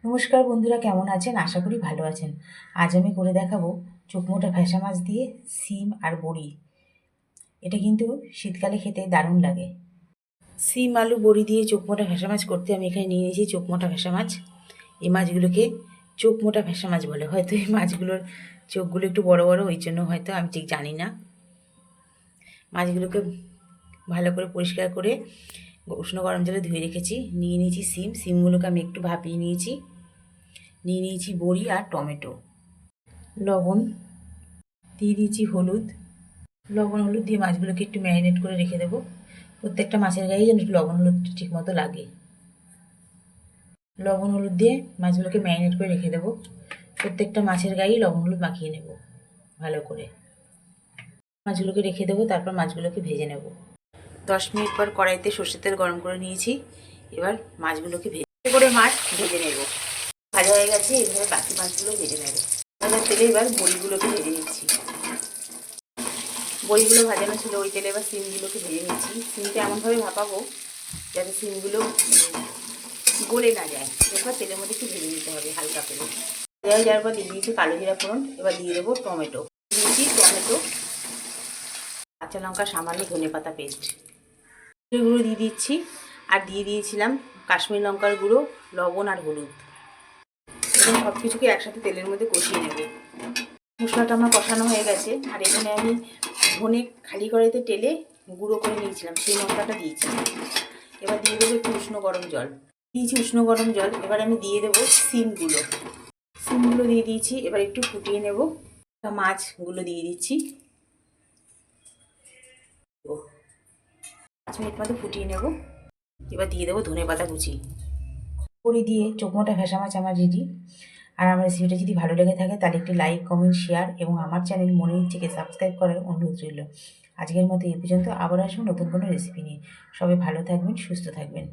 নমস্কার বন্ধুরা, কেমন আছেন? আশা করি ভালো আছেন। আজ আমি করে দেখাবো চোখমোটা ভ্যাসা মাছ দিয়ে শিম আর বড়ি। এটা কিন্তু শীতকালে খেতে দারুণ লাগে। শিম আলু বড়ি দিয়ে চোখমোটা ভ্যাসা মাছ করতে আমি এখানে নিয়ে নিয়েছি চোখমোটা ভ্যাসা মাছ। এই মাছগুলোকে চোখমোটা ভ্যাসা মাছ বলে। হয়তো এই মাছগুলোর চোখগুলো একটু বড় বড়, ওই জন্য হয়তো আমি ঠিক জানি না। মাছগুলোকে ভালো করে পরিষ্কার করে উষ্ণ গরম জলে ধুয়ে রেখেছি। নিয়ে নিয়েছি শিমগুলোকে আমি একটু ভাপিয়ে নিয়েছি। নিয়ে নিয়েছি বড়ি আর টমেটো, লবণ দিয়ে দিয়েছি, লবণ হলুদ দিয়ে মাছগুলোকে একটু ম্যারিনেট করে রেখে দেবো। প্রত্যেকটা মাছের গায়ে যেন একটু লবণ হলুদ ঠিক মতো লাগে। লবণ হলুদ দিয়ে মাছগুলোকে ম্যারিনেট করে রেখে দেবো। প্রত্যেকটা মাছের গায়ে লবণ হলুদ মাখিয়ে নেব ভালো করে। মাছগুলোকে রেখে দেবো, তারপর মাছগুলোকে ভেজে নেব। 10 মিনিট পর কড়াইতে সর্ষের তেল গরম করে নিয়েছি। এবার মাছগুলোকে ভেজে করে মাছ ভেজে নেব। ভাজা হয়ে গেছে, এইভাবে বাকি মাছগুলো ভেজে নেব। ভাজার তেলে এবার বড়িগুলোকে ভেজে নিচ্ছি। বড়িগুলো ভাজানো ছিল ওই তেলে, এবার শিমগুলোকে ভেজে নিচ্ছি। শিমটা এমনভাবে ভাপাবো যাতে শিমগুলো গলে না যায়। এবার তেলের মধ্যে একটু ভেজে নিতে হবে হালকা করে। ভাজা হয়ে যাওয়ার পর দিয়ে দিয়েছি কালো জিরা ফোড়ন। এবার দিয়ে দেবো টমেটো। দিয়েছি টমেটো, কাঁচা লঙ্কা, সামান্য ধনেপাতা পেস্ট, গুঁড়ো দিয়ে দিচ্ছি। আর দিয়ে দিয়েছিলাম কাশ্মীরি লঙ্কার গুঁড়ো, লবণ আর হলুদ। এবং সব কিছুকে একসাথে তেলের মধ্যে কষিয়ে নেব। মশলাটা আমার কষানো হয়ে গেছে। আর এখানে আমি ধনে খালি কড়াইতে টেলে গুঁড়ো করে নিয়েছিলাম, সেই মশলাটা দিয়েছি। এবার দিয়ে দেবো একটু উষ্ণ গরম জল। দিয়েছি উষ্ণ গরম জল। এবার আমি দিয়ে দেবো শিমগুলো দিয়ে দিয়েছি। এবার একটু ফুটিয়ে নেব। মাছগুলো দিয়ে দিচ্ছি। 5 মিনিট মতো ফুটিয়ে নেব। এবার দিয়ে দেবো ধনেপাতা কুচি। বড়ি দিয়ে চোখমোটা ভ্যাসা মাছ আমার রেডি। আর আমার রেসিপিটা যদি ভালো লেগে থাকে তাহলে একটি লাইক, কমেন্ট, শেয়ার এবং আমার চ্যানেল মনের ইচ্ছেকে সাবস্ক্রাইব করার অনুরোধ রইল। আজকের মতো এই পর্যন্ত। আবার আসবো নতুন কোনো রেসিপি নিয়ে। সবাই ভালো থাকবেন, সুস্থ থাকবেন।